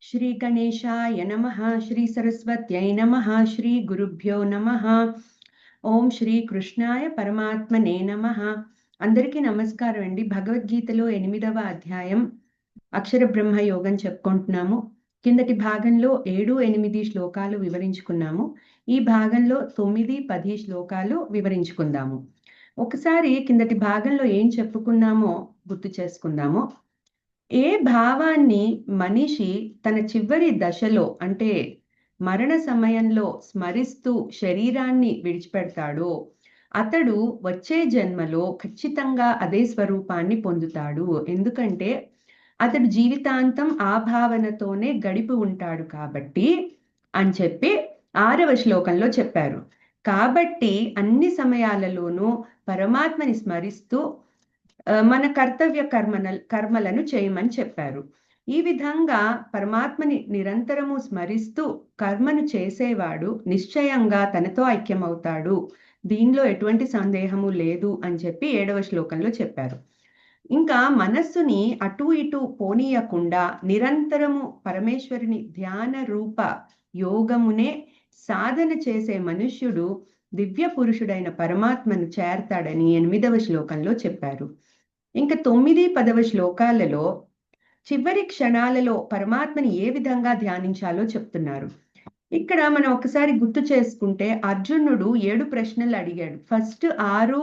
श्री गणेशाय नमः। श्री सरस्वत्यै नमः। श्री गुरुभ्यो नमः। ఓం శ్రీ కృష్ణాయ పరమాత్మనే నమః. అందరికీ నమస్కారం అండి. భగవద్గీతలో 8వ అధ్యాయం అక్షర బ్రహ్మ యోగం చెప్పుకుంటున్నాము. కిందటి భాగంలో 7, 8 శ్లోకాలు వివరించుకున్నాము. ఈ భాగంలో 9, 10 శ్లోకాలు వివరించుకుందాము. ఒకసారి కిందటి భాగంలో ఏం చెప్పుకున్నామో గుర్తు చేసుకుందాము. ఏ భావాన్ని మనిషి తన చివరి దశలో అంటే మరణ సమయంలో స్మరిస్తూ శరీరాన్ని విడిచిపెడతాడో అతడు వచ్చే జన్మలో ఖచ్చితంగా అదే స్వరూపాన్ని పొందుతాడు. ఎందుకంటే అతడు జీవితాంతం ఆ భావనతోనే గడిపి ఉంటాడు కాబట్టి అని చెప్పి 6వ శ్లోకంలో చెప్పారు. కాబట్టి అన్ని సమయాలలోనూ పరమాత్మని స్మరిస్తూ మన కర్తవ్య కర్మలను చేయమని చెప్పారు. ఈ విధంగా పరమాత్మని నిరంతరము స్మరిస్తూ కర్మను చేసేవాడు నిశ్చయంగా తనతో ఐక్యమవుతాడు. దీనిలో ఎటువంటి సందేహము లేదు అని చెప్పి 7వ శ్లోకంలో చెప్పారు. ఇంకా మనస్సుని అటు ఇటు పోనీయకుండా నిరంతరము పరమేశ్వరుని ధ్యాన రూప యోగమునే సాధన చేసే మనుష్యుడు దివ్య పురుషుడైన పరమాత్మను చేరతాడని 8వ శ్లోకంలో చెప్పారు. ఇంకా 9, 10వ శ్లోకాలలో చివరి క్షణాలలో పరమాత్మని ఏ విధంగా ధ్యానించాలో చెప్తున్నారు. ఇక్కడ మనం ఒకసారి గుర్తు చేసుకుంటే అర్జునుడు 7 ప్రశ్నలు అడిగాడు. ఫస్ట్ 6,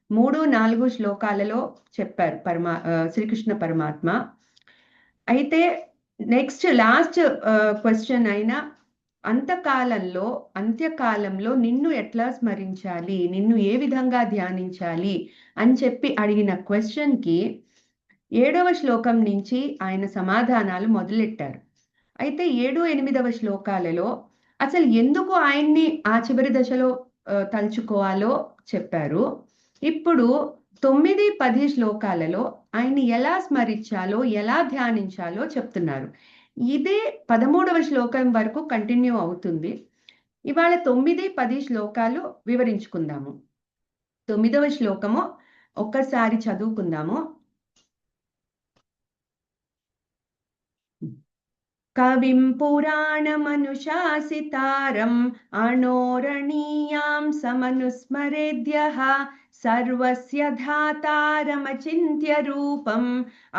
3, 4 శ్లోకాలలో చెప్పారు శ్రీకృష్ణ పరమాత్మ. అయితే నెక్స్ట్ లాస్ట్ క్వశ్చన్ అయినా అంత్యకాలంలో నిన్ను ఎట్లా స్మరించాలి, నిన్ను ఏ విధంగా ధ్యానించాలి అని చెప్పి అడిగిన క్వశ్చన్కి 7వ శ్లోకం నుంచి ఆయన సమాధానాలు మొదలెట్టారు. అయితే 7, 8వ శ్లోకాలలో అసలు ఎందుకు ఆయన్ని ఆ చివరి దశలో తలుచుకోవాలో చెప్పారు. ఇప్పుడు 9, 10 శ్లోకాలలో ఆయన్ని ఎలా స్మరించాలో ఎలా ధ్యానించాలో చెప్తున్నారు. ఇదే 13వ శ్లోకం వరకు కంటిన్యూ అవుతుంది. ఇవాళ 9, 10 శ్లోకాలు వివరించుకుందాము. 9వ శ్లోకము ఒక్కసారి చదువుకుందాము. కవిం పురాణమనుశాసితారం అణోరణీయాం సమనుస్మరేద్యః సర్వస్య ధాతారమచింత్య రూపం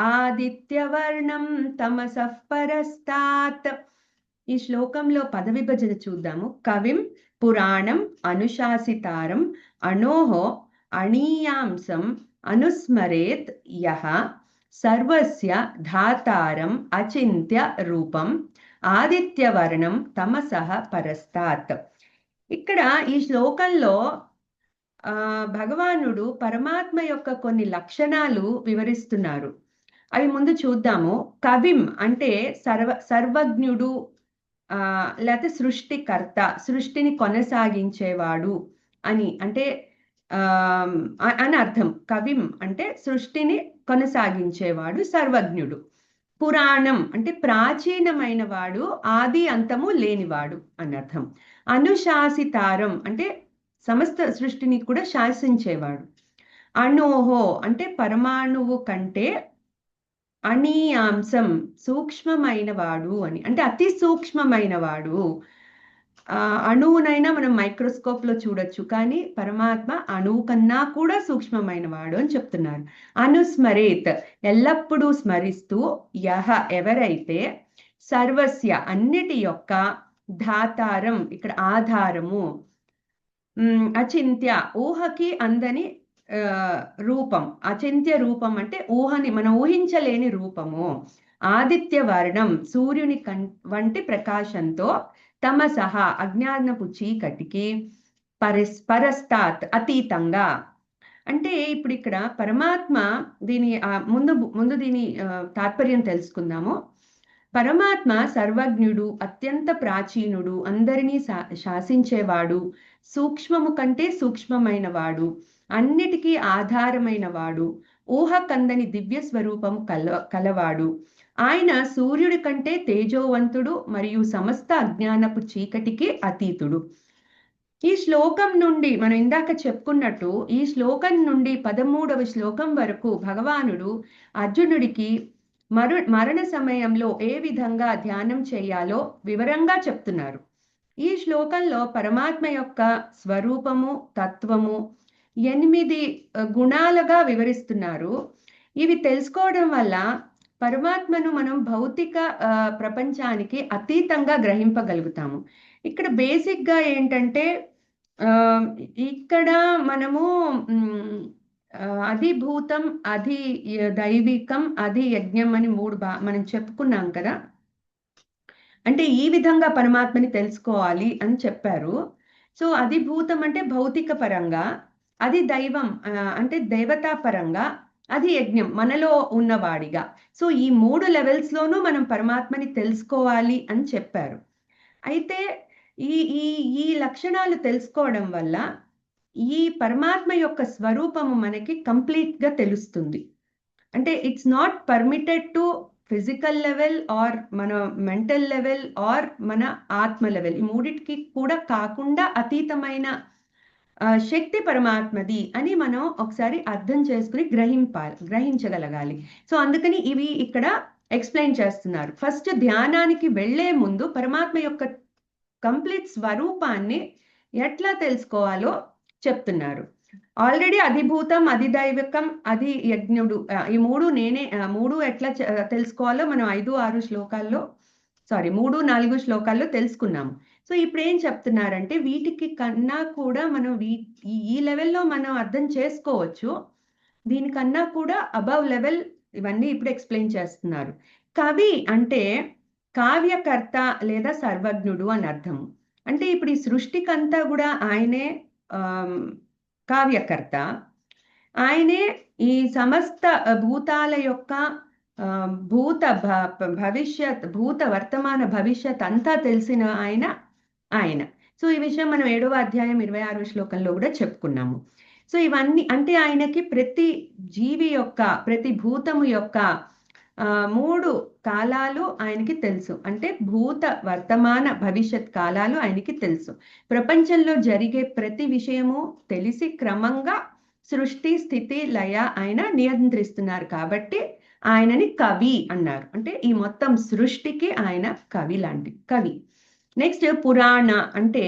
ఆదిత్యవర్ణం తమసః పరస్తాత్. ఈ శ్లోకంలో పద విభజన చూద్దాము. కవిం పురాణం అనుశాసితారం అణోహో అణీయాంసం అనుస్మరేత్ యః సర్వస్య ధాతారం అచింత్య రూపం ఆదిత్యవర్ణం తమసః పరస్తాత్. ఇక్కడ ఈ శ్లోకంలో భగవానుడు పరమాత్మ యొక్క కొన్ని లక్షణాలు వివరిస్తున్నారు. అవి ముందు చూద్దాము. కవిం అంటే సర్వజ్ఞుడు, లేకపోతే సృష్టికర్త, సృష్టిని కొనసాగించేవాడు అని అంటే అని అర్థం. కవిం అంటే సృష్టిని కొనసాగించేవాడు, సర్వజ్ఞుడు. పురాణం అంటే ప్రాచీనమైన వాడు, ఆది అంతము లేనివాడు అని అర్థం. అనుశాసితారం అంటే సమస్త సృష్టిని కూడా శాసించేవాడు. అణోహో అంటే పరమాణువు కంటే అణీయాంసం సూక్ష్మమైన వాడు అని అంటే అతి సూక్ష్మమైన వాడు. అణువునైనా మనం మైక్రోస్కోప్ లో చూడొచ్చు, కానీ పరమాత్మ అణువు కన్నా కూడా సూక్ష్మమైన వాడు అని చెప్తున్నారు. అనుస్మరేత్ ఎల్లప్పుడూ స్మరిస్తూ, యహ ఎవరైతే, సర్వస్య అన్నిటి యొక్క, ధాతారం ఇక్కడ ఆధారము, అచింత్య ఊహకి అందని రూపం, అచింత్య రూపం అంటే ఊహని మనం ఊహించలేని రూపము, ఆదిత్య వర్ణం సూర్యుని వంటి ప్రకాశంతో, తమసహ అజ్ఞానపు చీకటికి, పరస్తాత్ అతీతంగా. అంటే ఇప్పుడు ఇక్కడ పరమాత్మ దీని ముందు దీని తాత్పర్యం తెలుసుకుందాము. పరమాత్మ సర్వజ్ఞుడు, అత్యంత ప్రాచీనుడు, అందరినీ శాసించేవాడు, సూక్ష్మము కంటే సూక్ష్మమైన వాడు, అన్నిటికీ ఆధారమైన వాడు, ఊహ కందని దివ్య స్వరూపము కలవాడు. ఆయన సూర్యుడి కంటే తేజోవంతుడు మరియు సమస్త అజ్ఞానపు చీకటికి అతీతుడు. ఈ శ్లోకం నుండి మనం ఇందాక చెప్పుకున్నట్టు ఈ శ్లోకం నుండి 13వ శ్లోకం వరకు భగవానుడు అర్జునుడికి మరణ సమయంలో ఏ విధంగా ధ్యానం చేయాలో వివరంగా చెప్తున్నారు. ఈ శ్లోకంలో పరమాత్మ యొక్క స్వరూపము, తత్వము 8 గుణాలుగా వివరిస్తున్నారు. ఇవి తెలుసుకోవడం వల్ల పరమాత్మను మనం భౌతిక ప్రపంచానికి అతీతంగా గ్రహింపగలుగుతాము. ఇక్కడ బేసిక్గా ఏంటంటే ఇక్కడ మనము అధిభూతం, అధి దైవికం, అధి యజ్ఞం అని 3 మనం చెప్పుకున్నాం కదా. అంటే ఈ విధంగా పరమాత్మని తెలుసుకోవాలి అని చెప్పారు. సో అధిభూతం అంటే భౌతిక పరంగా, అది దైవం అంటే దేవతా పరంగా, అది యజ్ఞం మనలో ఉన్నవాడిగా. సో ఈ 3 లెవెల్స్లోనూ మనం పరమాత్మని తెలుసుకోవాలి అని చెప్పారు. అయితే ఈ ఈ ఈ లక్షణాలు తెలుసుకోవడం వల్ల ఈ పరమాత్మ యొక్క స్వరూపము మనకి కంప్లీట్గా తెలుస్తుంది. అంటే it's not permitted to physical level or మన మెంటల్ లెవెల్ ఆర్ మన ఆత్మ లెవెల్, ఈ మూడిటికి కూడా కాకుండా అతీతమైన శక్తి పరమాత్మది అని మనం ఒకసారి అర్థం చేసుకుని గ్రహించగలగాలి. సో అందుకని ఇవి ఇక్కడ ఎక్స్ప్లెయిన్ చేస్తున్నారు. ఫస్ట్ ధ్యానానికి వెళ్లే ముందు పరమాత్మ యొక్క కంప్లీట్ స్వరూపాన్ని ఎట్లా తెలుసుకోవాలో చెప్తున్నారు. ఆల్రెడీ అధిభూతం, అధిదైవికం, అధి యజ్ఞుడు, ఈ 3 ఎట్లా తెలుసుకోవాలో మనం 5-6 శ్లోకాల్లో 3-4 శ్లోకాల్లో తెలుసుకున్నాము. సో ఇప్పుడు ఏం చెప్తున్నారంటే వీటికి కన్నా కూడా మనం ఈ లెవెల్లో మనం అర్థం చేసుకోవచ్చు. దీనికన్నా కూడా అబవ్ లెవెల్ ఇవన్నీ ఇప్పుడు ఎక్స్ప్లెయిన్ చేస్తున్నారు. కవి అంటే కావ్యకర్త లేదా సర్వజ్ఞుడు అని అర్థం. అంటే ఇప్పుడు ఈ సృష్టికంతా కూడా ఆయనే కావ్యకర్త, ఆయనే ఈ సమస్త భూతాల యొక్క భూత వర్తమాన భవిష్యత్ అంతా తెలిసిన ఆయన. సో ఈ విషయం మనం 7వ అధ్యాయం 26వ శ్లోకంలో కూడా చెప్పుకున్నాము. సో ఇవన్నీ అంటే ఆయనకి ప్రతి జీవి యొక్క, ప్రతి భూతము యొక్క 3 కాలాలు ఆయనకి తెలుసు. అంటే భూత వర్తమాన భవిష్యత్ కాలాలు ఆయనకి తెలుసు. ప్రపంచంలో జరిగే ప్రతి విషయము తెలిసి క్రమంగా సృష్టి, స్థితి, లయ ఆయన నియంత్రిస్తున్నారు కాబట్టి ఆయనని కవి అన్నారు. అంటే ఈ మొత్తం సృష్టికి ఆయన కవి లాంటి కవి. నెక్స్ట్ పురాణ అంటే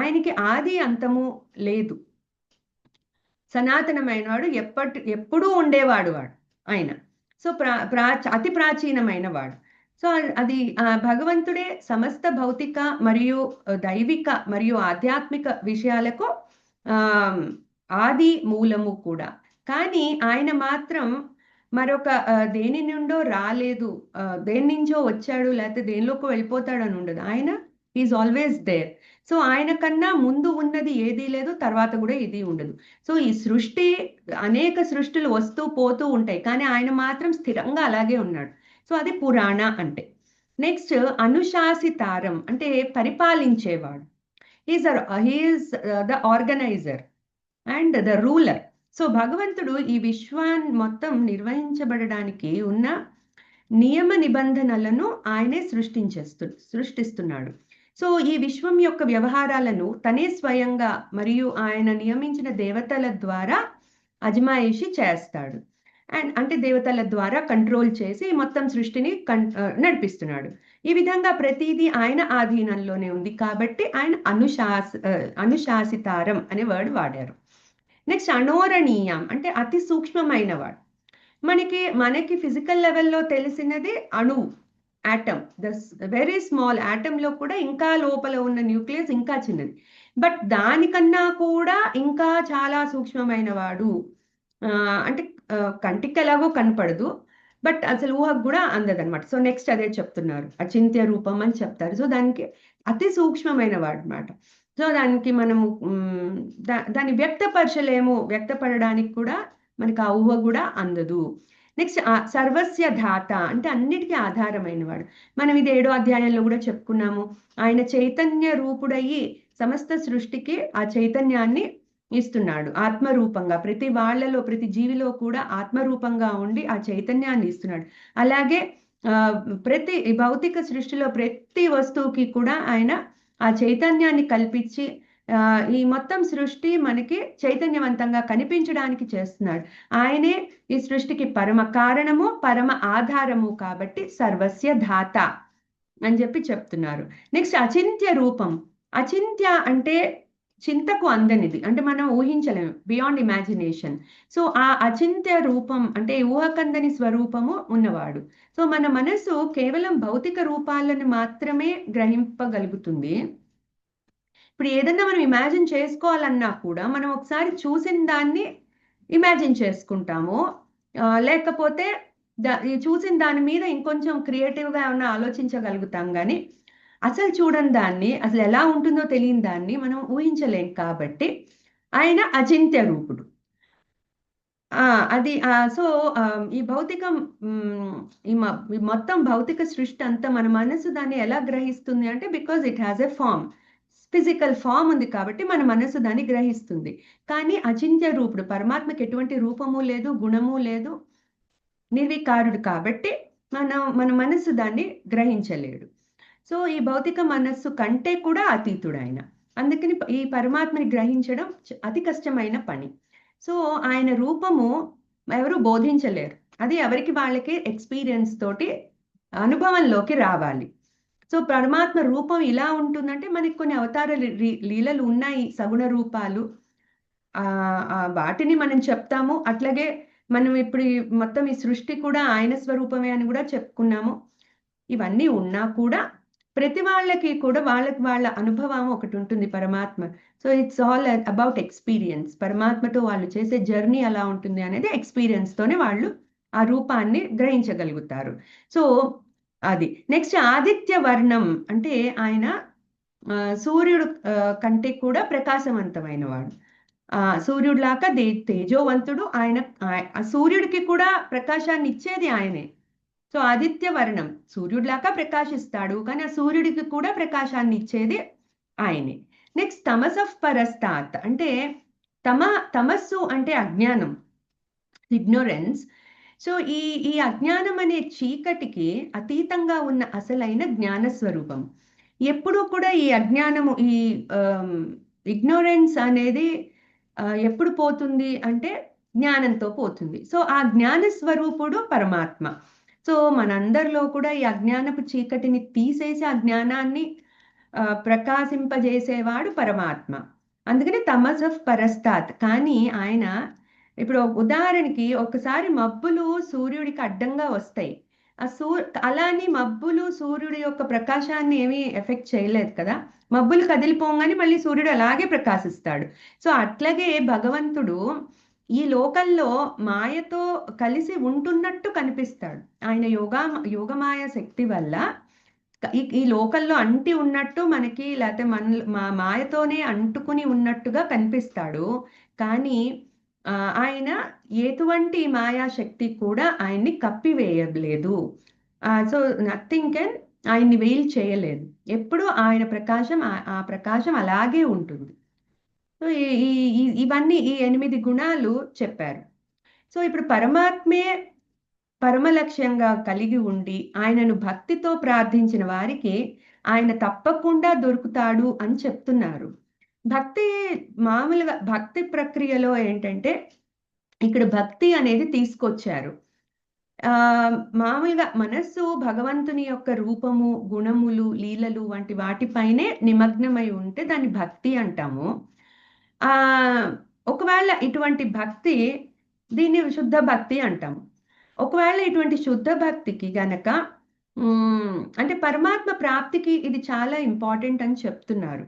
ఆయనకి ఆది అంతము లేదు, సనాతనమైన వాడు, ఎప్పుడూ ఉండేవాడు ఆయన. సో అతి ప్రాచీనమైన వాడు. సో అది భగవంతుడే సమస్త భౌతిక మరియు దైవిక మరియు ఆధ్యాత్మిక విషయాలకు ఆది మూలము కూడా. కానీ ఆయన మాత్రం మరొక దేని నుండో రాలేదు, దేని నుంచో వచ్చాడు లేకపోతే దేనిలోకి వెళ్ళిపోతాడు అని ఉండదు. ఆయన ఈజ్ ఆల్వేస్ దేర్. సో ఆయన కన్నా ముందు ఉన్నది ఏదీ లేదు, తర్వాత కూడా ఏది ఉండదు. సో ఈ సృష్టి, అనేక సృష్టిలు వస్తూ పోతూ ఉంటాయి, కానీ ఆయన మాత్రం స్థిరంగా అలాగే ఉన్నాడు. సో అది పురాణ అంటే. నెక్స్ట్ అనుశాసితారం అంటే పరిపాలించేవాడు. He is the organiser and the ruler. So భగవంతుడు ఈ విశ్వాన్ని మొత్తం నిర్వహించబడడానికి ఉన్న నియమ నిబంధనలను ఆయనే సృష్టిస్తున్నాడు. సో ఈ విశ్వం యొక్క వ్యవహారాలను తనే స్వయంగా మరియు ఆయన నియమించిన దేవతల ద్వారా అజమాయిషి చేస్తాడు. అండ్ అంటే దేవతల ద్వారా కంట్రోల్ చేసి మొత్తం సృష్టిని నడిపిస్తున్నాడు. ఈ విధంగా ప్రతిదీ ఆయన ఆధీనంలోనే ఉంది కాబట్టి ఆయన అనుశాసితారం అనే వర్డ్ వాడారు. నెక్స్ట్ అనోరణీయం అంటే అతి సూక్ష్మమైన వాడు. మనకి ఫిజికల్ లెవెల్లో తెలిసినది అణువు, ఆటమ్, ద వెరీ స్మాల్ ఆటంలో కూడా ఇంకా లోపల ఉన్న న్యూక్లియస్ ఇంకా చిన్నది. బట్ దానికన్నా కూడా ఇంకా చాలా సూక్ష్మమైన వాడు. అంటే కంటికి ఎలాగో కనపడదు, బట్ అసలు ఊహకు కూడా అందదనమాట. సో నెక్స్ట్ అదే చెప్తున్నారు, అచింత్య రూపం అని చెప్తారు. సో దానికి అతి సూక్ష్మమైన వాడు అనమాట. సో దానికి మనము దాన్ని వ్యక్తపడడానికి కూడా మనకి ఆ ఊహ కూడా అందదు. నెక్స్ట్ సర్వస్య ధాత అంటే అన్నిటికీ ఆధారమైన వాడు. మనం ఇది 7వ అధ్యాయంలో కూడా చెప్పుకున్నాము. ఆయన చైతన్య రూపుడయ్యి సమస్త సృష్టికి ఆ చైతన్యాన్ని ఇస్తున్నాడు ఆత్మరూపంగా. ప్రతి వాళ్ళలో, ప్రతి జీవిలో కూడా ఆత్మరూపంగా ఉండి ఆ చైతన్యాన్ని ఇస్తున్నాడు. అలాగే ప్రతి భౌతిక సృష్టిలో ప్రతి వస్తువుకి కూడా ఆయన ఆ చైతన్యాన్ని కల్పించి ఈ మొత్తం సృష్టి మనకి చైతన్యవంతంగా కనిపించడానికి చేస్తున్నాడు. ఆయనే ఈ సృష్టికి పరమ కారణము, పరమ ఆధారము కాబట్టి సర్వస్య ధాత అని చెప్పి చెప్తున్నారు. నెక్స్ట్ అచింత్య రూపం. అచింత్య అంటే చింతకు అందనిది, అంటే మనం ఊహించలేము, బియాండ్ ఇమాజినేషన్. సో ఆ అచింత్య రూపం అంటే ఊహకందని స్వరూపము ఉన్నవాడు. సో మన మనసు కేవలం భౌతిక రూపాలను మాత్రమే గ్రహింపగలుగుతుంది. ఇప్పుడు ఏదన్నా మనం ఇమాజిన్ చేసుకోవాలన్నా కూడా మనం ఒకసారి చూసిన దాన్ని ఇమాజిన్ చేసుకుంటాము, లేకపోతే చూసిన దాని మీద ఇంకొంచెం క్రియేటివ్గా ఏమన్నా ఆలోచించగలుగుతాం. కానీ అసలు చూడని దాన్ని, అసలు ఎలా ఉంటుందో తెలియని దాన్ని మనం ఊహించలేం. కాబట్టి ఆయన అచింత్య రూపుడు. అది సో ఈ భౌతికం, ఈ మొత్తం భౌతిక సృష్టి అంతా మన మనసు దాన్ని ఎలా గ్రహిస్తుంది అంటే because it has a form, physical form ఉంది కాబట్టి మన మనసు దాన్ని గ్రహిస్తుంది. కానీ అచింత్య రూపుడు పరమాత్మకి ఎటువంటి రూపము లేదు, గుణము లేదు, నిర్వికారుడు కాబట్టి మన మనసు దాన్ని గ్రహించలేడు. సో ఈ భౌతిక మనస్సు కంటే కూడా అతీతుడు ఆయన. అందుకని ఈ పరమాత్మని గ్రహించడం అతి కష్టమైన పని. సో ఆయన రూపము ఎవరు బోధించలేరు, అది ఎవరికి వాళ్ళకి ఎక్స్పీరియన్స్ తోటి అనుభవంలోకి రావాలి. సో పరమాత్మ రూపం ఇలా ఉంటుందంటే మనకి కొన్ని అవతార లీలలు ఉన్నాయి, సగుణ రూపాలు, వాటిని మనం చెప్తాము. అట్లాగే మనం ఇప్పుడు మొత్తం ఈ సృష్టి కూడా ఆయన స్వరూపమే అని కూడా చెప్పుకున్నాము. ఇవన్నీ ఉన్నా కూడా ప్రతి వాళ్ళకి కూడా వాళ్ళ అనుభవం ఒకటి ఉంటుంది పరమాత్మ. So it's all about experience. పరమాత్మతో వాళ్ళు చేసే జర్నీ అలా ఉంటుంది అనేది ఎక్స్పీరియన్స్ తోనే వాళ్ళు ఆ రూపాన్ని గ్రహించగలుగుతారు. సో అది నెక్స్ట్ ఆదిత్య వర్ణం అంటే ఆయన సూర్యుడు కంటే కూడా ప్రకాశవంతమైన వాడు. సూర్యుడిలాగా తేజోవంతుడు ఆయన. సూర్యుడికి కూడా ప్రకాశాన్ని ఇచ్చేది ఆయనే. సో ఆదిత్య వర్ణం, సూర్యుడిలాగా ప్రకాశిస్తాడు, కానీ ఆ సూర్యుడికి కూడా ప్రకాశాన్ని ఇచ్చేది ఆయనే. నెక్స్ట్ తమస్ ఆఫ్ పరస్తాత్ అంటే తమస్సు అంటే అజ్ఞానం, ఇగ్నోరెన్స్. సో ఈ అజ్ఞానం అనే చీకటికి అతీతంగా ఉన్న అసలైన జ్ఞాన స్వరూపం. ఎప్పుడూ కూడా ఈ అజ్ఞానము, ఈ ఇగ్నోరెన్స్ అనేది ఎప్పుడు పోతుంది అంటే జ్ఞానంతో పోతుంది. సో ఆ జ్ఞాన స్వరూపుడు పరమాత్మ. సో మనందరిలో కూడా ఈ అజ్ఞానపు చీకటిని తీసేసి ఆ జ్ఞానాన్ని ప్రకాశింపజేసేవాడు పరమాత్మ. అందుకని తమస్ ఆఫ్ పరస్తాత్. కానీ ఆయన ఇప్పుడు ఉదాహరణకి ఒకసారి మబ్బులు సూర్యుడికి అడ్డంగా వస్తాయి. అలాని మబ్బులు సూర్యుడి యొక్క ప్రకాశాన్ని ఏమీ ఎఫెక్ట్ చేయలేదు కదా. మబ్బులు కదిలిపోగానే మళ్ళీ సూర్యుడు అలాగే ప్రకాశిస్తాడు. సో అట్లాగే భగవంతుడు ఈ లోకంలో మాయతో కలిసి ఉంటున్నట్టు కనిపిస్తాడు. ఆయన యోగమాయ శక్తి వల్ల ఈ లోకంలో అంటి ఉన్నట్టు మనకి, లేకపోతే మా మాయతోనే అంటుకుని ఉన్నట్టుగా కనిపిస్తాడు. కానీ ఆయన ఎటువంటి మాయాశక్తి కూడా ఆయన్ని కప్పివేయలేదు. సో నథింగ్ కెన్ ఆయన్ని వెయిల్ చేయలేదు. ఎప్పుడు ఆయన ప్రకాశం, ఆ ప్రకాశం అలాగే ఉంటుంది. సో ఇవన్నీ ఈ 8 గుణాలు చెప్పారు. సో ఇప్పుడు పరమాత్మే పరమ లక్ష్యంగా కలిగి ఉండి ఆయనను భక్తితో ప్రార్థించిన వారికి ఆయన తప్పకుండా దొరుకుతాడు అని చెప్తున్నారు. భక్తి మామూలుగా భక్తి ప్రక్రియలో ఏంటంటే ఇక్కడ భక్తి అనేది తీసుకొచ్చారు. మామూలుగా మనస్సు భగవంతుని యొక్క రూపము, గుణములు, లీలలు వంటి వాటిపైనే నిమగ్నమై ఉంటే దాన్ని భక్తి అంటాము. ఒకవేళ ఇటువంటి భక్తి, దీన్ని శుద్ధ భక్తి అంటాము. ఒకవేళ ఇటువంటి శుద్ధ భక్తికి గనక అంటే పరమాత్మ ప్రాప్తికి ఇది చాలా ఇంపార్టెంట్ అని చెప్తున్నారు.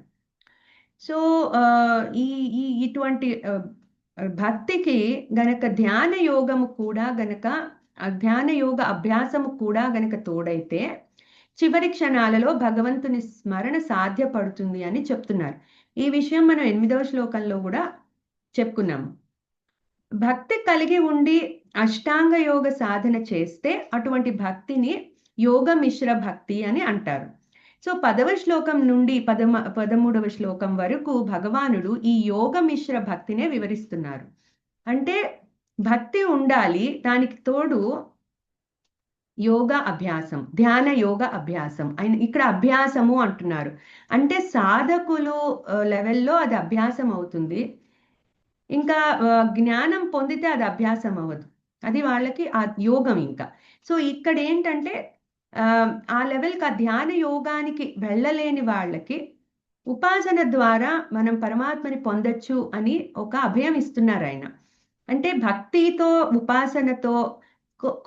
సో ఇటువంటి భక్తికి గనక ధ్యాన యోగము కూడా గనక, ధ్యాన యోగ అభ్యాసము కూడా గనక తోడైతే చివరి క్షణాలలో భగవంతుని స్మరణ సాధ్యపడుతుంది అని చెప్తున్నారు. ఈ విషయం మనం 8వ శ్లోకంలో కూడా చెప్పుకున్నాము. భక్తి కలిగి ఉండి అష్టాంగ యోగ సాధన చేస్తే అటువంటి భక్తిని యోగ మిశ్ర భక్తి అని అంటారు. సో 10వ శ్లోకం నుండి 13వ శ్లోకం వరకు భగవానుడు ఈ యోగ మిశ్ర భక్తినే వివరిస్తున్నారు. అంటే భక్తి ఉండాలి, దానికి తోడు యోగ అభ్యాసం, ధ్యాన యోగ అభ్యాసం ఆయన ఇక్కడ అభ్యాసము అంటున్నారు. అంటే సాధకులు లెవెల్లో అది అభ్యాసం అవుతుంది. ఇంకా జ్ఞానం పొందితే అది అభ్యాసం అవ్వదు. అది వాళ్ళకి ఆ యోగం ఇంకా. సో ఇక్కడ ఏంటంటే ఆ, ఆ లెవెల్కి ఆ ధ్యాన యోగానికి వెళ్ళలేని వాళ్ళకి ఉపాసన ద్వారా మనం పరమాత్మని పొందొచ్చు అని ఒక అభయం ఇస్తున్నారు ఆయన. అంటే భక్తితో, ఉపాసనతో,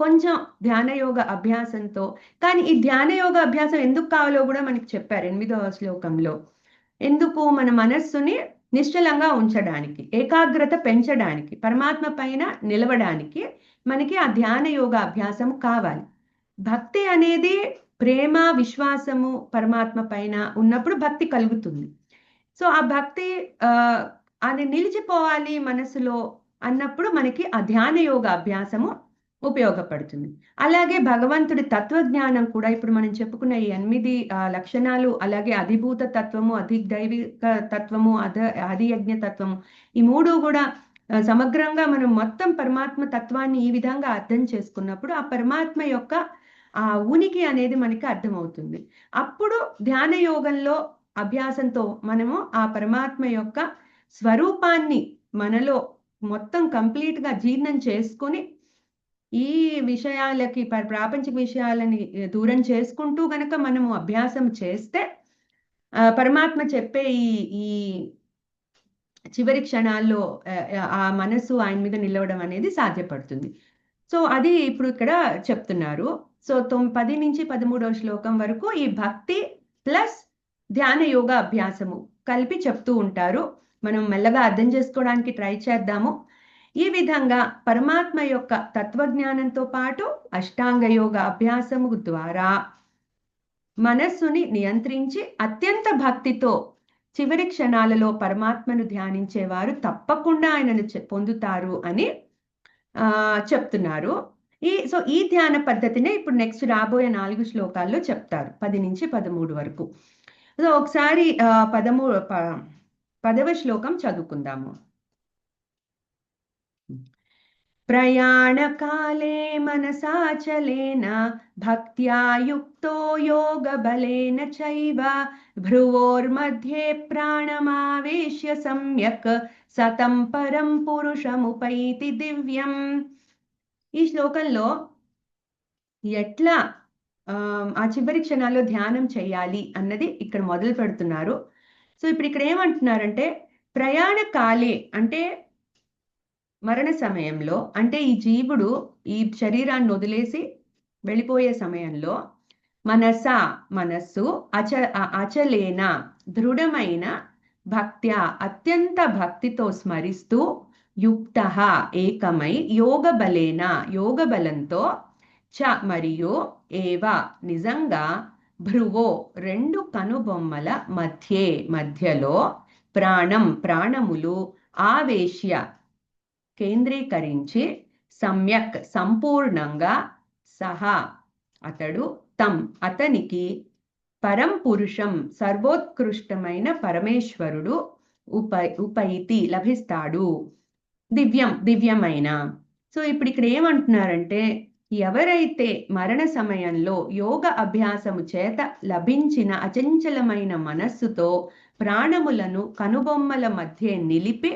కొంచెం ధ్యాన యోగ అభ్యాసంతో. కానీ ఈ ధ్యాన యోగ అభ్యాసం ఎందుకు కావాలో కూడా మనకి చెప్పారు 8వ శ్లోకంలో. ఎందుకు? మన మనస్సుని నిశ్చలంగా ఉంచడానికి, ఏకాగ్రత పెంచడానికి, పరమాత్మ పైన నిలవడానికి మనకి ఆ ధ్యాన యోగ అభ్యాసం కావాలి. భక్తి అనేది ప్రేమ, విశ్వాసము పరమాత్మ పైన ఉన్నప్పుడు భక్తి కలుగుతుంది. సో ఆ భక్తి ఆ అది నిలిచిపోవాలి మనసులో అన్నప్పుడు మనకి ఆ ధ్యాన యోగ అభ్యాసము ఉపయోగపడుతుంది. అలాగే భగవంతుడి తత్వజ్ఞానం కూడా ఇప్పుడు మనం చెప్పుకున్న ఈ 8 లక్షణాలు, అలాగే అధిభూత తత్వము, అధిదైవిక తత్వము, అధియజ్ఞ తత్వము, ఈ మూడు కూడా సమగ్రంగా మనం మొత్తం పరమాత్మ తత్వాన్ని ఈ విధంగా అర్థం చేసుకున్నప్పుడు ఆ పరమాత్మ యొక్క ఆ ఉనికి అనేది మనకి అర్థమవుతుంది. అప్పుడు ధ్యాన యోగంలో అభ్యాసంతో మనము ఆ పరమాత్మ యొక్క స్వరూపాన్ని మనలో మొత్తం కంప్లీట్గా జీర్ణం చేసుకుని ఈ విషయాలకి ప్రాపంచిక విషయాలని దూరం చేసుకుంటూ గనక మనము అభ్యాసం చేస్తే పరమాత్మ చెప్పే ఈ ఈ చివరి క్షణాల్లో ఆ మనసు ఆయన మీద నిలవడం అనేది సాధ్యపడుతుంది. సో అది ఇప్పుడు ఇక్కడ చెప్తున్నారు. సో 10 నుంచి 13వ శ్లోకం వరకు ఈ భక్తి ప్లస్ ధ్యాన యోగ అభ్యాసము కలిపి చెప్తూ ఉంటారు. మనం మెల్లగా అర్థం చేసుకోవడానికి ట్రై చేద్దాము. ఈ విధంగా పరమాత్మ యొక్క తత్వజ్ఞానంతో పాటు అష్టాంగ యోగ అభ్యాసము ద్వారా మనస్సుని నియంత్రించి అత్యంత భక్తితో చివరి క్షణాలలో పరమాత్మను ధ్యానించేవారు తప్పకుండా ఆయనను పొందుతారు అని చెప్తున్నారు. ఈ ధ్యాన పద్ధతినే ఇప్పుడు నెక్స్ట్ రాబోయే 4 శ్లోకాల్లో చెప్తారు, 10 నుంచి 13 వరకు. సో ఒకసారి 10వ శ్లోకం చదువుకుందాము. ప్రయాణకాలే మనసాచలేన భక్త్యా యుక్తో యోగబలేన చైవ భ్రువోర్मध्ये ప్రాణమావేశ్య సమ్యక్ సతం పరం పురుషముపైతి దివ్యం. ఈ శ్లోకంలో ఎట్లా ఆ చివరి క్షణాల్లో ధ్యానం చేయాలి అన్నది ఇక్కడ మొదలు పెడుతున్నారు. సో ఇప్పుడు ఇక్కడ ఏమంటున్నారంటే ప్రయాణ కాలే అంటే మరణ సమయంలో, అంటే ఈ జీవుడు ఈ శరీరాన్ని వదిలేసి వెళ్ళిపోయే సమయంలో మనస్సు అచలేన దృఢమైన భక్త్యా అత్యంత భక్తితో స్మరిస్తూ యుక్త ఏకమై యోగ బలంతో చ మరియు ఏవ నిజంగా భ్రువో 2 కనుబొమ్మల మధ్యలో ప్రాణములు ఆవేశ్య కేంద్రీకరించి సమ్యక్ సంపూర్ణంగా సహా అతనికి పరం పురుషం సర్వోత్కృష్టమైన పరమేశ్వరుడు ఉపైతి లభిస్తాడు, దివ్యమైన. సో ఇప్పుడు ఇక్కడ ఏమంటున్నారంటే ఎవరైతే మరణ సమయంలో యోగ అభ్యాసము చేత లభించిన అచంచలమైన మనస్సుతో ప్రాణములను కనుబొమ్మల మధ్య నిలిపి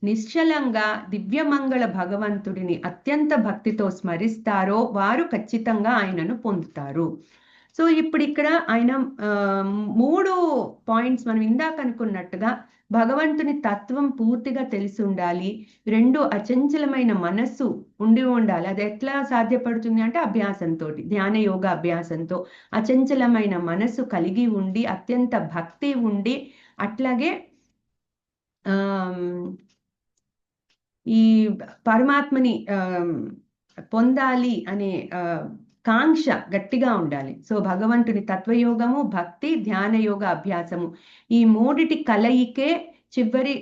నిశ్చలంగా దివ్యమంగళ భగవంతుడిని అత్యంత భక్తితో స్మరిస్తారో వారు ఖచ్చితంగా ఆయనను పొందుతారు. సో ఇప్పుడు ఇక్కడ ఆయన 3 పాయింట్స్ మనం ఇందాక అనుకున్నట్టుగా భగవంతుని తత్వం పూర్తిగా తెలిసి ఉండాలి, 2 అచంచలమైన మనస్సు ఉండాలి. అది ఎట్లా సాధ్యపడుతుంది అంటే అభ్యాసంతో, ధ్యాన యోగ అభ్యాసంతో అచంచలమైన మనస్సు కలిగి ఉండి అత్యంత భక్తి ఉండి అట్లాగే ఈ పరమాత్మని పొందాలి అనే కాంక్ష గట్టిగా ఉండాలి. సో భగవంతుని తత్వయోగము, భక్తి, ధ్యాన యోగ అభ్యాసము ఈ 3 కలయికే చివరి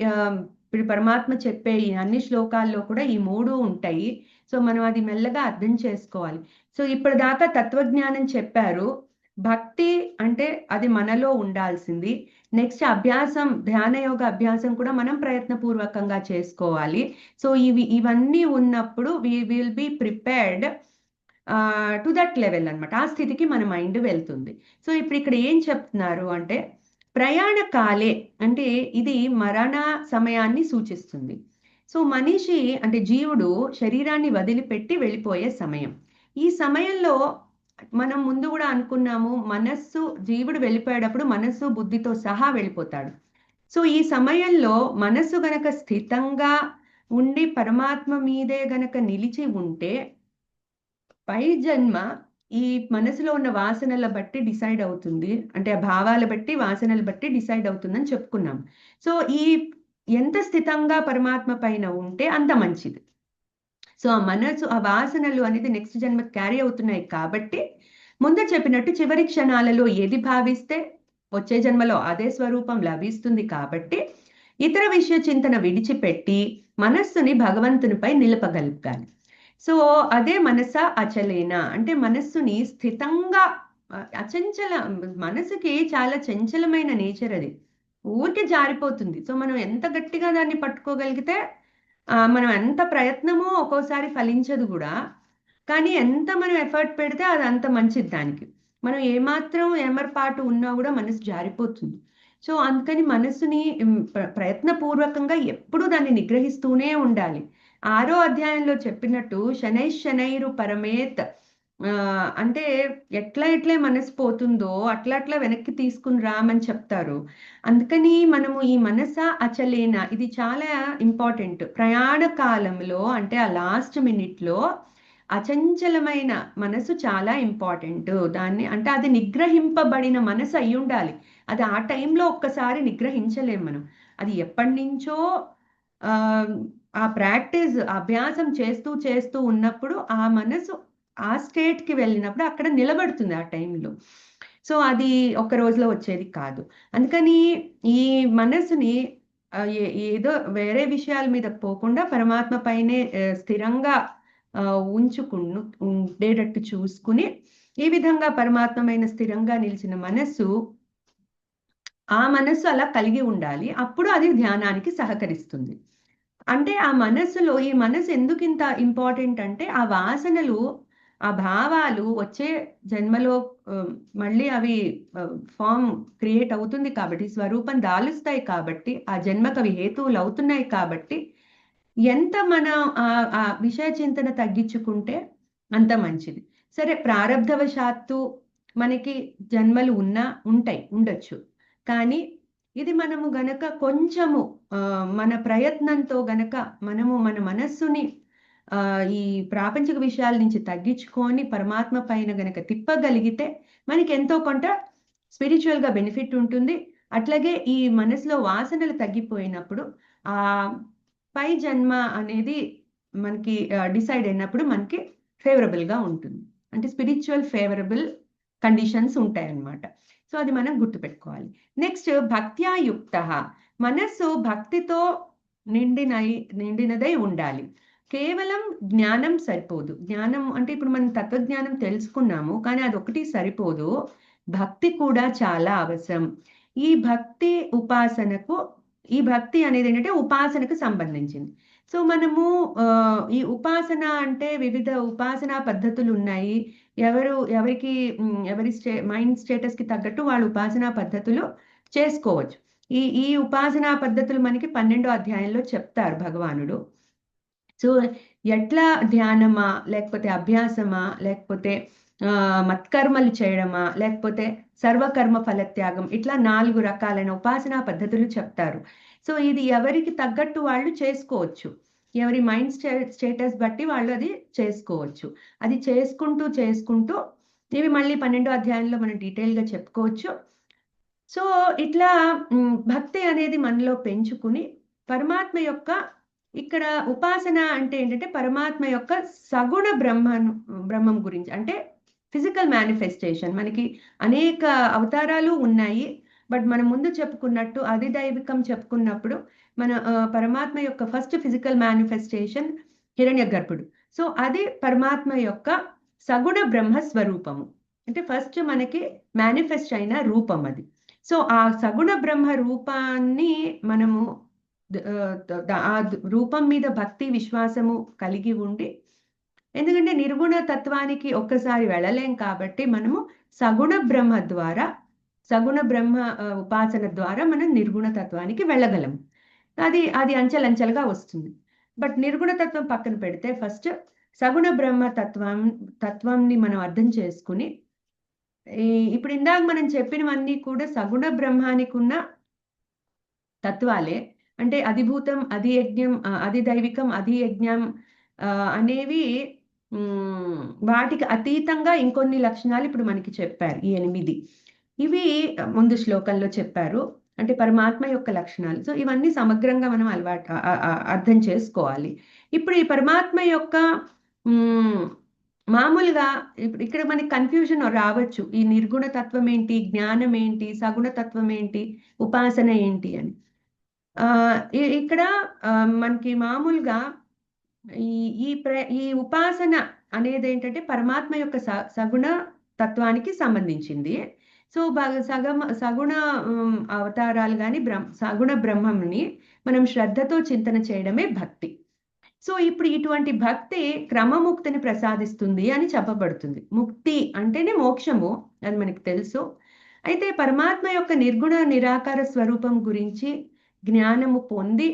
ఇప్పుడు పరమాత్మ చెప్పే ఈ అన్ని శ్లోకాల్లో కూడా ఈ 3 ఉంటాయి. సో మనం అది మెల్లగా అర్థం చేసుకోవాలి. సో ఇప్పటిదాకా తత్వజ్ఞానం చెప్పారు. భక్తి అంటే అది మనలో ఉండాల్సింది. నెక్స్ట్ అభ్యాసం, ధ్యాన యోగ అభ్యాసం కూడా మనం ప్రయత్నపూర్వకంగా చేసుకోవాలి. సో ఇవన్నీ ఉన్నప్పుడు we will be prepared to that level అనమాట. ఆ స్థితికి మన మైండ్ వెళ్తుంది. సో ఇప్పుడు ఇక్కడ ఏం చెప్తున్నారు అంటే ప్రయాణ కాలే అంటే ఇది మరణ సమయాన్ని సూచిస్తుంది. సో మనిషి అంటే జీవుడు శరీరాన్ని వదిలిపెట్టి వెళ్ళిపోయే సమయం. ఈ సమయంలో మనం ముందు కూడా అనుకున్నాము, మనస్సు జీవుడు వెళ్ళిపోయేటప్పుడు మనస్సు బుద్ధితో సహా వెళ్ళిపోతాడు. సో ఈ సమయంలో మనస్సు గనక స్థితంగా ఉండి పరమాత్మ మీదే గనక నిలిచి ఉంటే పై జన్మ ఈ మనసులో ఉన్న వాసనల బట్టి డిసైడ్ అవుతుంది. అంటే ఆ భావాల బట్టి వాసనలు బట్టి డిసైడ్ అవుతుందని చెప్పుకున్నాం. సో ఈ ఎంత స్థితంగా పరమాత్మ పైన ఉంటే అంత మంచిది. సో ఆ మనసు ఆ వాసనలు అనేది నెక్స్ట్ జన్మకి క్యారీ అవుతున్నాయి కాబట్టి ముందు చెప్పినట్టు చివరి క్షణాలలో ఏది భావిస్తే వచ్చే జన్మలో అదే స్వరూపం లభిస్తుంది కాబట్టి ఇతర విషయ చింతన విడిచిపెట్టి మనస్సుని భగవంతునిపై నిలపగలగాలి. సో అదే మనస అచలేన అంటే మనస్సుని స్థితంగా అచంచల మనసుకి చాలా చంచలమైన నేచర్ అది. ఊరికే జారిపోతుంది. సో మనం ఎంత గట్టిగా దాన్ని పట్టుకోగలిగితే మనం ఎంత ప్రయత్నమో ఒక్కోసారి ఫలించదు కూడా. కానీ ఎంత మనం ఎఫర్ట్ పెడితే అది అంత మంచిది దానికి. మనం ఏమాత్రం ఏమరపాటు ఉన్నా కూడా మనసు జారిపోతుంది. సో అందుకని మనసుని ప్రయత్నపూర్వకంగా ఎప్పుడూ దాన్ని నిగ్రహిస్తూనే ఉండాలి. 6వ అధ్యాయంలో చెప్పినట్టు శనైరు పరమేత్ అంటే ఎట్లా మనసు పోతుందో అట్లా వెనక్కి తీసుకుని రామని చెప్తారు. అందుకని మనము ఈ మనస అచలేన ఇది చాలా ఇంపార్టెంట్. ప్రయాణ కాలంలో అంటే ఆ లాస్ట్ మినిట్లో అచంచలమైన మనసు చాలా ఇంపార్టెంట్. దాన్ని అంటే అది నిగ్రహింపబడిన మనసు అయి ఉండాలి. అది ఆ టైంలో ఒక్కసారి నిగ్రహించలేం మనం. అది ఎప్పటి నుంచో ఆ ప్రాక్టీస్ అభ్యాసం చేస్తూ చేస్తూ ఉన్నప్పుడు ఆ మనసు ఆ స్టేట్కి వెళ్ళినప్పుడు అక్కడ నిలబడుతుంది ఆ టైంలో. సో అది ఒక రోజులో వచ్చేది కాదు. అందుకని ఈ మనసుని ఏదో వేరే విషయాల మీద పోకుండా పరమాత్మ పైనే స్థిరంగా ఉండేటట్టు చూసుకుని ఈ విధంగా పరమాత్మైన స్థిరంగా నిలిచిన మనస్సు ఆ మనస్సు అలా కలిగి ఉండాలి. అప్పుడు అది ధ్యానానికి సహకరిస్తుంది. అంటే ఆ మనస్సులో ఈ మనసు ఎందుకు ఇంత ఇంపార్టెంట్ అంటే ఆ వాసనలు ఆ భావాలు వచ్చే జన్మలో మళ్ళీ అవి ఫామ్ క్రియేట్ అవుతుంది కాబట్టి స్వరూపం దాలుస్తాయి కాబట్టి ఆ జన్మకు అవి హేతువులు అవుతున్నాయి కాబట్టి ఎంత మనం ఆ విషయ చింతన తగ్గించుకుంటే అంత మంచిది. సరే ప్రారబ్ధవశాత్తు మనకి జన్మలు ఉండొచ్చు. కానీ ఇది మనము గనక కొంచెము మన ప్రయత్నంతో గనక మనము మన మనస్సుని ఈ ప్రాపంచిక విషయాల నుంచి తగ్గించుకొని పరమాత్మ పైన గనక తిప్పగలిగితే మనకి ఎంతో కొంత స్పిరిచువల్గా బెనిఫిట్ ఉంటుంది. అట్లాగే ఈ మనసులో వాసనలు తగ్గిపోయినప్పుడు ఆ పై జన్మ అనేది మనకి డిసైడ్ అయినప్పుడు మనకి ఫేవరబుల్గా ఉంటుంది. అంటే స్పిరిచువల్ ఫేవరబుల్ కండిషన్స్ ఉంటాయి అన్నమాట. సో అది మనం గుర్తుపెట్టుకోవాలి. నెక్స్ట్ భక్త్యాయుక్త మనస్సు భక్తితో నిండినదై ఉండాలి. కేవలం జ్ఞానం సరిపోదు. జ్ఞానం అంటే ఇప్పుడు మనం తత్వజ్ఞానం తెలుసుకున్నాము, కానీ అదొకటి సరిపోదు. భక్తి కూడా చాలా అవసరం. ఈ భక్తి ఉపాసనకు ఈ భక్తి అనేది ఏంటంటే ఉపాసనకు సంబంధించింది. సో మనము ఈ ఉపాసన అంటే వివిధ ఉపాసనా పద్ధతులు ఉన్నాయి. ఎవరికి ఎవరి మైండ్ స్టేటస్కి తగ్గట్టు వాళ్ళు ఉపాసనా పద్ధతులు చేసుకోవచ్చు. ఈ ఉపాసనా పద్ధతులు మనకి 12వ అధ్యాయంలో చెప్తారు భగవానుడు. సో ఎట్లా ధ్యానమా లేకపోతే అభ్యాసమా లేకపోతే మత్కర్మలు చేయడమా లేకపోతే సర్వకర్మ ఫలత్యాగం ఇట్లా 4 రకాలైన ఉపాసనా పద్ధతులు చెప్తారు. సో ఇది ఎవరికి తగ్గట్టు వాళ్ళు చేసుకోవచ్చు. ఎవరి మైండ్ స్టేటస్ బట్టి వాళ్ళు అది చేసుకోవచ్చు. అది చేసుకుంటూ ఇవి మళ్ళీ 12వ అధ్యాయంలో మనం డీటెయిల్గా చెప్పుకోవచ్చు. సో ఇట్లా భక్తి అనేది మనలో పెంచుకుని పరమాత్మ యొక్క ఇక్కడ ఉపాసన అంటే ఏంటంటే పరమాత్మ యొక్క సగుణ బ్రహ్మం గురించి అంటే ఫిజికల్ మేనిఫెస్టేషన్. మనకి అనేక అవతారాలు ఉన్నాయి. బట్ మనం ముందు చెప్పుకున్నట్టు అధిదైవికం చెప్పుకున్నప్పుడు మన పరమాత్మ యొక్క ఫస్ట్ ఫిజికల్ మేనిఫెస్టేషన్ హిరణ్య గర్భుడు. సో అది పరమాత్మ యొక్క సగుణ బ్రహ్మ స్వరూపము. అంటే ఫస్ట్ మనకి మేనిఫెస్ట్ అయిన రూపం అది. సో ఆ సగుణ బ్రహ్మ రూపాన్ని మనము ఆ రూపం మీద భక్తి విశ్వాసము కలిగి ఉండి ఎందుకంటే నిర్గుణ తత్వానికి ఒక్కసారి వెళ్ళలేం కాబట్టి మనము సగుణ బ్రహ్మ ద్వారా సగుణ బ్రహ్మ ఉపాసన ద్వారా మనం నిర్గుణ తత్వానికి వెళ్ళగలం. అది అది అంచెలంచెలుగా వస్తుంది. బట్ నిర్గుణ తత్వం పక్కన పెడితే ఫస్ట్ సగుణ బ్రహ్మ తత్వంని మనం అర్థం చేసుకుని ఇప్పుడు ఇందాక మనం చెప్పినవన్నీ కూడా సగుణ బ్రహ్మానికి ఉన్న తత్వాలే. అంటే అధిభూతం, అధి యజ్ఞం, అధి దైవికం, అధి యజ్ఞం అనేవి వాటికి అతీతంగా ఇంకొన్ని లక్షణాలు ఇప్పుడు మనకి చెప్పారు. ఈ 8 ఇవి ముందు శ్లోకంలో చెప్పారు. అంటే పరమాత్మ యొక్క లక్షణాలు. సో ఇవన్నీ సమగ్రంగా మనం అర్థం చేసుకోవాలి. ఇప్పుడు ఈ పరమాత్మ యొక్క మామూలుగా ఇప్పుడు ఇక్కడ మనకి కన్ఫ్యూజన్ రావచ్చు. ఈ నిర్గుణ తత్వం ఏంటి, జ్ఞానం ఏంటి, సగుణ తత్వం ఏంటి, ఉపాసన ఏంటి అని. ఇక్కడ మనకి మామూలుగా ఈ ఈ ఈ ఉపాసన అనేది ఏంటంటే పరమాత్మ యొక్క సగుణ తత్వానికి సంబంధించింది. సో సగుణ అవతారాలు కానీ సగుణ బ్రహ్మంని మనం శ్రద్ధతో చింతన చేయడమే భక్తి. సో ఇప్పుడు ఇటువంటి భక్తి క్రమముక్తిని ప్రసాదిస్తుంది అని చెప్పబడుతుంది. ముక్తి అంటేనే మోక్షము, అది మనకి తెలుసు. అయితే పరమాత్మ యొక్క నిర్గుణ నిరాకార స్వరూపం గురించి జ్ఞానము పొంది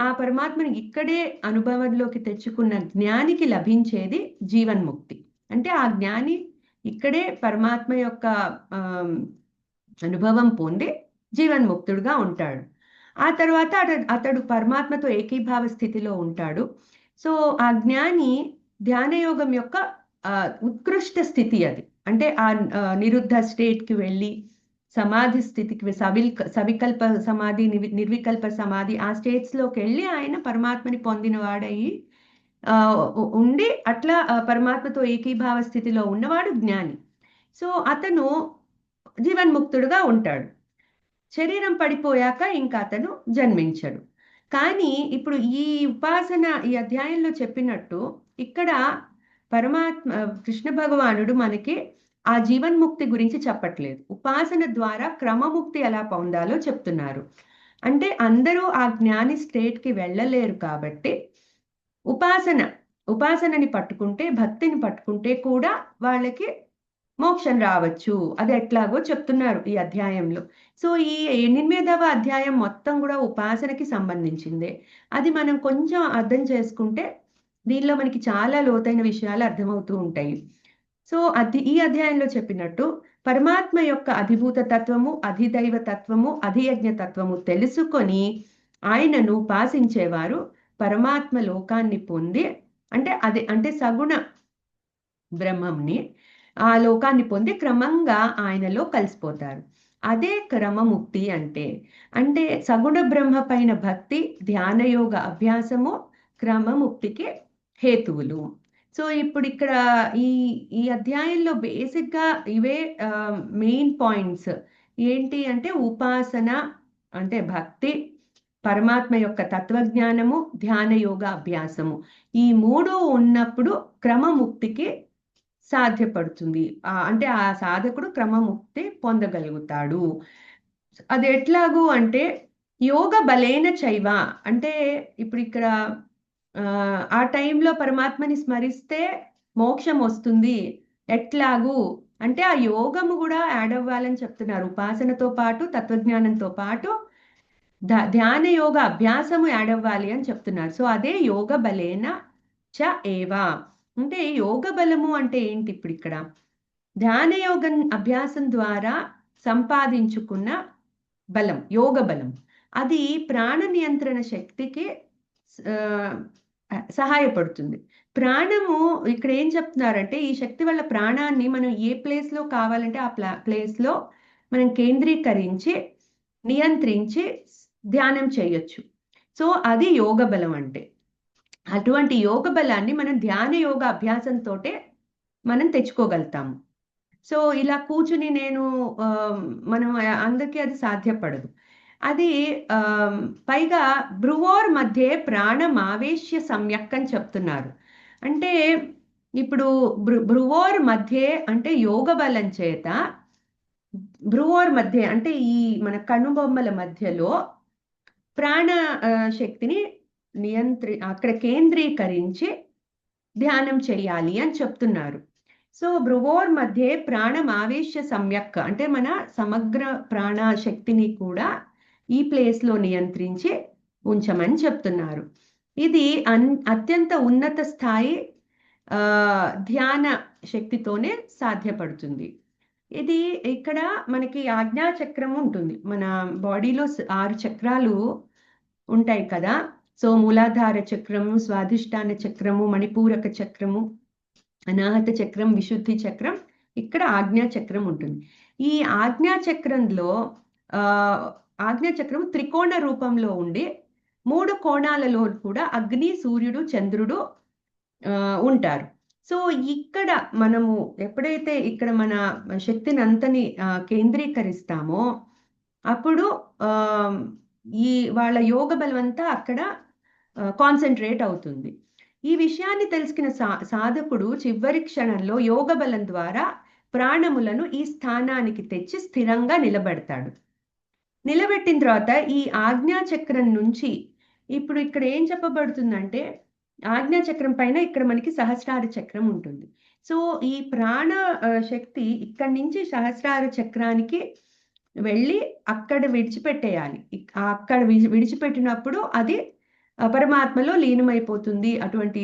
ఆ పరమాత్మని ఇక్కడే అనుభవంలోకి తెచ్చుకున్న జ్ఞానికి లభించేది జీవన్ముక్తి. అంటే ఆ జ్ఞాని ఇక్కడే పరమాత్మ యొక్క అనుభవం పొంది జీవన్ముక్తుడుగా ఉంటాడు. ఆ తర్వాత అతడు పరమాత్మతో ఏకీభావ స్థితిలో ఉంటాడు. సో ఆ జ్ఞాని ధ్యానయోగం యొక్క ఉత్కృష్ట స్థితి అది. అంటే ఆ నిరుద్ధ స్టేట్కి వెళ్ళి సమాధి స్థితికి సవికల్ప సమాధి, నిర్వికల్ప సమాధి, ఆ స్టేట్స్లోకి వెళ్ళి ఆయన పరమాత్మని పొందిన వాడయి ఉండి అట్లా పరమాత్మతో ఏకీభావ స్థితిలో ఉన్నవాడు జ్ఞాని. సో అతను జీవన్ముక్తుడుగా ఉంటాడు. శరీరం పడిపోయాక ఇంకా అతను జన్మించడు. కానీ ఇప్పుడు ఈ ఉపాసన ఈ అధ్యాయంలో చెప్పినట్టు ఇక్కడ పరమాత్మ కృష్ణ భగవానుడు మనకి ఆ జీవన్ముక్తి గురించి చెప్పట్లేదు. ఉపాసన ద్వారా క్రమముక్తి ఎలా పొందాలో చెప్తున్నారు. అంటే అందరూ ఆ జ్ఞాని స్టేట్కి వెళ్ళలేరు కాబట్టి ఉపాసనని పట్టుకుంటే, భక్తిని పట్టుకుంటే కూడా వాళ్ళకి మోక్షం రావచ్చు. అది ఎట్లాగో చెప్తున్నారు ఈ అధ్యాయంలో. సో ఈ 8వ అధ్యాయం మొత్తం కూడా ఉపాసనకి సంబంధించిందే. అది మనం కొంచెం అర్థం చేసుకుంటే దీనిలో మనకి చాలా లోతైన విషయాలు అర్థమవుతూ ఉంటాయి. సో ఈ అధ్యాయంలో చెప్పినట్టు పరమాత్మ యొక్క అధిభూత తత్వము, అధిదైవ తత్వము, అధియజ్ఞ తత్వము తెలుసుకొని ఆయనను ఉపాసించేవారు పరమాత్మ లోకాన్ని పొంది అంటే సగుణ బ్రహ్మంని ఆ లోకాన్ని పొంది క్రమంగా ఆయనలో కలిసిపోతారు. అదే క్రమముక్తి అంటే సగుణ బ్రహ్మ పైన భక్తి, ధ్యానయోగ అభ్యాసము క్రమముక్తికి హేతువులు. సో ఇప్పుడు ఇక్కడ ఈ అధ్యాయంలో బేసిక్గా ఇవే మెయిన్ పాయింట్స్. ఏంటి అంటే ఉపాసన అంటే భక్తి, పరమాత్మ యొక్క తత్వజ్ఞానము, ధ్యాన యోగ అభ్యాసము, ఈ 3 ఉన్నప్పుడు క్రమముక్తికి సాధ్యపడుతుంది. అంటే ఆ సాధకుడు క్రమముక్తి పొందగలుగుతాడు. అది ఎట్లాగూ అంటే యోగ బలేన చైవ. అంటే ఇప్పుడు ఇక్కడ ఆ టైంలో పరమాత్మని స్మరిస్తే మోక్షం వస్తుంది. ఎట్లాగూ అంటే ఆ యోగము కూడా యాడ్ అవ్వాలని చెప్తున్నారు. ఉపాసనతో పాటు తత్వజ్ఞానంతో పాటు ధ్యాన యోగ అభ్యాసము యాడ్ అవ్వాలి అని చెప్తున్నారు. సో అదే యోగ బలేన చ ఏవా. అంటే యోగ బలము అంటే ఏంటి? ఇప్పుడు ఇక్కడ ధ్యాన యోగ అభ్యాసం ద్వారా సంపాదించుకున్న బలం, యోగ బలం, అది ప్రాణ నియంత్రణ శక్తికి సహాయపడుతుంది. ప్రాణము ఇక్కడ ఏం చెప్తున్నారంటే ఈ శక్తి వల్ల ప్రాణాన్ని మనం ఏ ప్లేస్లో కావాలంటే ఆ ప్లేస్లో మనం కేంద్రీకరించి నియంత్రించి ధ్యానం చేయొచ్చు. సో అది యోగ బలం అంటే. అటువంటి యోగ బలాన్ని మనం ధ్యాన యోగ అభ్యాసంతో మనం తెచ్చుకోగలుగుతాము. సో ఇలా కూర్చుని మనం అందరికీ అది సాధ్యపడదు. అది పైగా భ్రువోర్ మధ్య ప్రాణమావేశ్య సమ్యక్ అని చెప్తున్నారు. అంటే ఇప్పుడు భ్రువోర్ మధ్య అంటే యోగ బలం చేత భ్రువోర్ మధ్య అంటే ఈ మన కనుబొమ్మల మధ్యలో ప్రాణ శక్తిని అక్కడ కేంద్రీకరించి ధ్యానం చేయాలి అని చెప్తున్నారు. సో భ్రువోర్ మధ్య ప్రాణం ఆవేశ సమ్యక్ అంటే మన సమగ్ర ప్రాణ శక్తిని కూడా ఈ ప్లేస్లో నియంత్రించి ఉంచమని చెప్తున్నారు. ఇది అత్యంత ఉన్నత స్థాయి ధ్యాన శక్తితోనే సాధ్యపడుతుంది. ఇది ఇక్కడ మనకి ఆజ్ఞా చక్రం ఉంటుంది. మన బాడీలో 6 చక్రాలు ఉంటాయి కదా. సో మూలాధార చక్రము, స్వాధిష్టాన చక్రము, మణిపూరక చక్రము, అనాహత చక్రం, విశుద్ధి చక్రం, ఇక్కడ ఆజ్ఞా చక్రం ఉంటుంది. ఈ ఆజ్ఞా చక్రంలో ఆజ్ఞా చక్రం త్రికోణ రూపంలో ఉండి 3 కోణాలలో కూడా అగ్ని, సూర్యుడు, చంద్రుడు ఉంటారు. సో ఇక్కడ మనము ఎప్పుడైతే ఇక్కడ మన శక్తిని అంతని కేంద్రీకరిస్తామో అప్పుడు ఈ వాళ్ళ యోగ బలం అంతా అక్కడ కాన్సన్ట్రేట్ అవుతుంది. ఈ విషయాన్ని తెలుసుకున్న సాధకుడు చివరి క్షణంలో యోగ బలం ద్వారా ప్రాణములను ఈ స్థానానికి తెచ్చి స్థిరంగా నిలబెడతాడు. నిలబెట్టిన తర్వాత ఈ ఆజ్ఞా చక్రం నుంచి ఇప్పుడు ఇక్కడ ఏం చెప్పబడుతుందంటే ఆజ్ఞా చక్రం పైన ఇక్కడ మనకి సహస్రార చక్రం ఉంటుంది. సో ఈ ప్రాణ శక్తి ఇక్కడి నుంచి సహస్రార చక్రానికి వెళ్ళి అక్కడ విడిచిపెట్టేయాలి. అక్కడ విడిచిపెట్టినప్పుడు అది పరమాత్మలో లీనమైపోతుంది. అటువంటి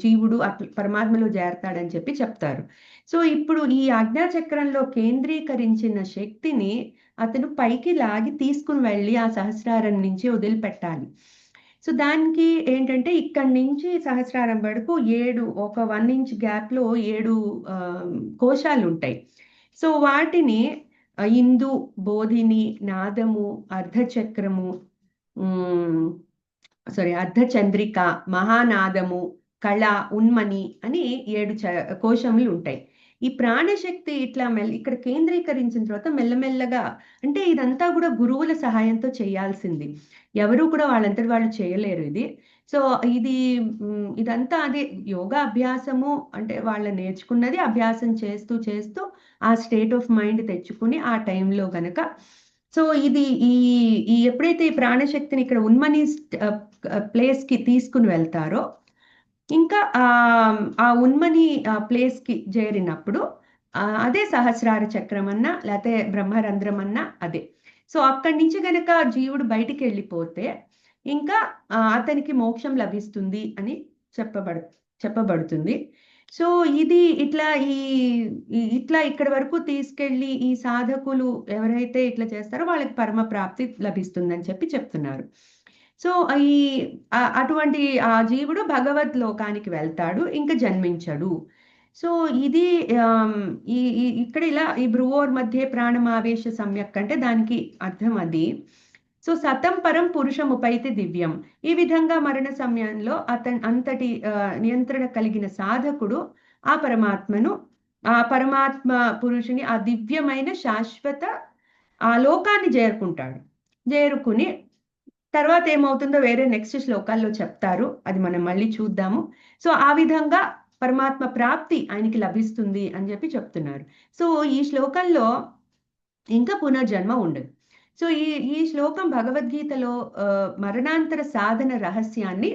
జీవుడు పరమాత్మలో చేరతాడని చెప్పి చెప్తారు. సో ఇప్పుడు ఈ ఆజ్ఞా చక్రంలో కేంద్రీకరించిన శక్తిని అతను పైకి లాగి తీసుకుని వెళ్ళి ఆ సహస్రారం నుంచి వదిలిపెట్టాలి. సో దానికి ఏంటంటే ఇక్కడి నుంచి సహస్రారం వరకు 1 ఇంచ్ గ్యాప్లో 7 కోశాలు ఉంటాయి. సో వాటిని ఇందు, బోధిని, నాదము, అర్ధచక్రము, అర్ధచంద్రిక, మహానాదము, కళ, ఉన్మని అని 7 కోశములు ఉంటాయి. ఈ ప్రాణశక్తి ఇట్లా ఇక్కడ కేంద్రీకరించిన తర్వాత మెల్లమెల్లగా అంటే ఇదంతా కూడా గురువుల సహాయంతో చేయాల్సింది. ఎవరు కూడా వాళ్ళంతటి వాళ్ళు చేయలేరు ఇది. సో ఇదంతా అదే యోగా అభ్యాసము అంటే వాళ్ళు నేర్చుకున్నది అభ్యాసం చేస్తూ చేస్తూ ఆ స్టేట్ ఆఫ్ మైండ్ తెచ్చుకుని ఆ టైంలో గనక సో ఇది ఈ ఎప్పుడైతే ఈ ప్రాణశక్తిని ఇక్కడ ఉన్మని ప్లేస్కి తీసుకుని వెళ్తారో ఇంకా ఆ ఉన్మని ప్లేస్కి చేరినప్పుడు అదే సహస్రార చక్రం అన్నా లేకపోతే బ్రహ్మరంధ్రం అన్నా అదే. సో అక్కడి నుంచి గనక జీవుడు బయటికి వెళ్ళిపోతే ఇంకా అతనికి మోక్షం లభిస్తుంది అని చెప్పబడుతుంది. సో ఇది ఇట్లా ఇక్కడి వరకు తీసుకెళ్ళి ఈ సాధకులు ఎవరైతే ఇట్లా చేస్తారో వాళ్ళకి పరమ ప్రాప్తి లభిస్తుందని చెప్తున్నారు. సో అటువంటి ఆ జీవుడు భగవద్ లోకానికి వెళ్తాడు, ఇంకా జన్మించడు. సో ఇది ఇక్కడ ఇలా ఈ భ్రువోర్ మధ్య ప్రాణమావేశ సమ్యక్ అంటే దానికి అర్థం అది. సో సతం పరం పురుషముపైతి దివ్యం. ఈ విధంగా మరణ సమయంలో అంతటి నియంత్రణ కలిగిన సాధకుడు ఆ పరమాత్మ పురుషుని ఆ దివ్యమైన శాశ్వత ఆ లోకాన్ని చేరుకుని తర్వాత ఏమవుతుందో వేరే నెక్స్ట్ శ్లోకాల్లో చెప్తారు. అది మనం మళ్ళీ చూద్దాము. సో ఆ విధంగా పరమాత్మ ప్రాప్తి ఆయనకి లభిస్తుంది అని చెప్తున్నారు. సో ఈ శ్లోకంలో ఇంకా పునర్జన్మ ఉండదు. సో ఈ శ్లోకం భగవద్గీతలో మరణాంతర సాధన రహస్యాన్ని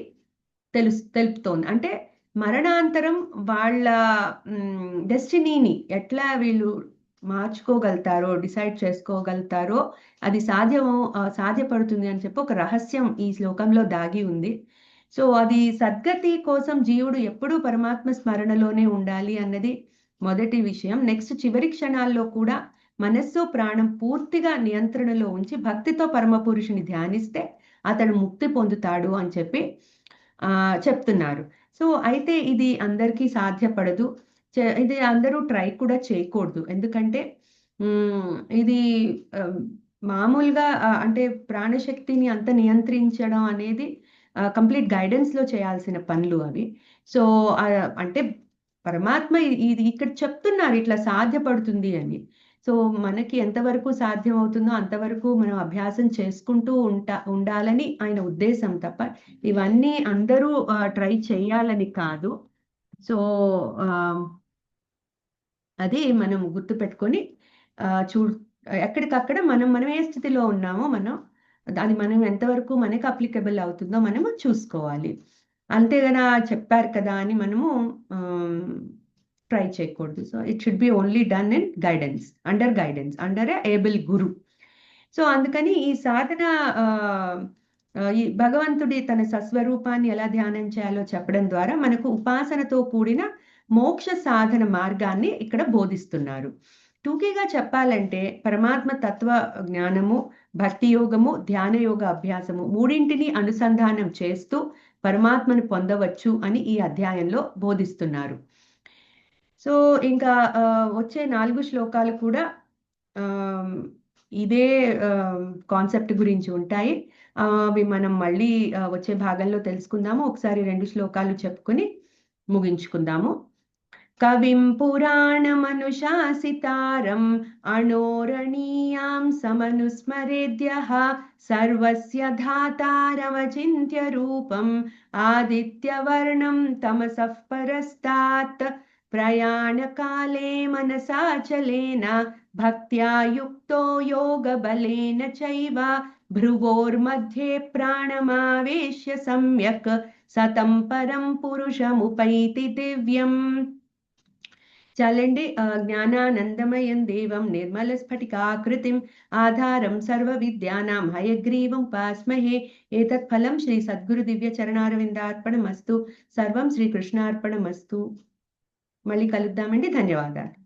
తెలుపుతోంది. అంటే మరణాంతరం వాళ్ళ డెస్టినీని ఎట్లా వీళ్ళు మార్చుకోగలుగుతారో డిసైడ్ చేసుకోగలుగుతారో అది సాధ్యపడుతుంది అని చెప్పి ఒక రహస్యం ఈ శ్లోకంలో దాగి ఉంది. సో అది సద్గతి కోసం జీవుడు ఎప్పుడూ పరమాత్మ స్మరణలోనే ఉండాలి అన్నది మొదటి విషయం. నెక్స్ట్ చివరి క్షణాల్లో కూడా మనస్సు ప్రాణం పూర్తిగా నియంత్రణలో ఉంచి భక్తితో పరమ పురుషుని ధ్యానిస్తే అతడు ముక్తి పొందుతాడు అని చెప్తున్నారు. సో అయితే ఇది అందరికీ సాధ్యపడదు. ఇది అందరూ ట్రై కూడా చేయకూడదు. ఎందుకంటే ఇది మామూలుగా అంటే ప్రాణశక్తిని అంత నియంత్రించడం అనేది కంప్లీట్ గైడెన్స్ లో చేయాల్సిన పనులు అవి. సో అంటే పరమాత్మ ఇది ఇక్కడ చెప్తున్నారు ఇట్లా సాధ్యపడుతుంది అని. సో మనకి ఎంతవరకు సాధ్యం అవుతుందో అంతవరకు మనం అభ్యాసం చేసుకుంటూ ఉండాలని ఆయన ఉద్దేశం తప్ప ఇవన్నీ అందరూ ట్రై చేయాలని కాదు. సో అది మనం గుర్తుపెట్టుకొని ఎక్కడికక్కడ మనం ఏ స్థితిలో ఉన్నామో అది మనం ఎంతవరకు మనకు అప్లికబుల్ అవుతుందో మనము చూసుకోవాలి. అంతేగాని చెప్పారు కదా అని మనము ట్రై చేయకూడదు. So it should be only done in guidance, under a able Guru. So అందుకని ఈ సాధన ఈ భగవంతుడి తన సస్వరూపాన్ని ఎలా ధ్యానం చేయాలో చెప్పడం ద్వారా మనకు ఉపాసనతో కూడిన మోక్ష సాధన మార్గాన్ని ఇక్కడ బోధిస్తున్నారు. టూకీగా చెప్పాలంటే పరమాత్మ తత్వ జ్ఞానము, భక్తి యోగము, ధ్యాన యోగ అభ్యాసము మూడింటిని అనుసంధానం చేస్తూ పరమాత్మను పొందవచ్చు అని ఈ అధ్యాయంలో బోధిస్తున్నారు. సో ఇంకా వచ్చే 4 శ్లోకాలు కూడా ఇదే కాన్సెప్ట్ గురించి ఉంటాయి. అవి మనం మళ్ళీ వచ్చే భాగంలో తెలుసుకుందాము. ఒకసారి 2 శ్లోకాలు చెప్పుకొని ముగించుకుందాము. కవిం పురాణమనుశాసితారం అణోరణీయాం సమనుస్మరేద్యః సర్వస్య ధాతారమచింత్య రూపం ఆదిత్యవర్ణం తమసః పరస్తాత్ ప్రయాణకాలే మనసాచలేన భక్త్యా యుక్తో యోగబలేన చైవ భ్రువోర్मध्ये ప్రాణమావేశ్య సమ్యక్ సతం పరం పురుషముపైతి దివ్యం. చాలండి. జ్ఞానానందమయం దేవం నిర్మల స్ఫటికాకృతిం ఆధారం సర్వ విద్యానాం హయగ్రీవం ఉపాస్మహే. ఏతత్ ఫలం శ్రీ సద్గురు దివ్య చరణారవిందార్పణమస్తు. సర్వం శ్రీకృష్ణార్పణమస్తు. మళ్ళీ కలుద్దామండి. ధన్యవాదాలు.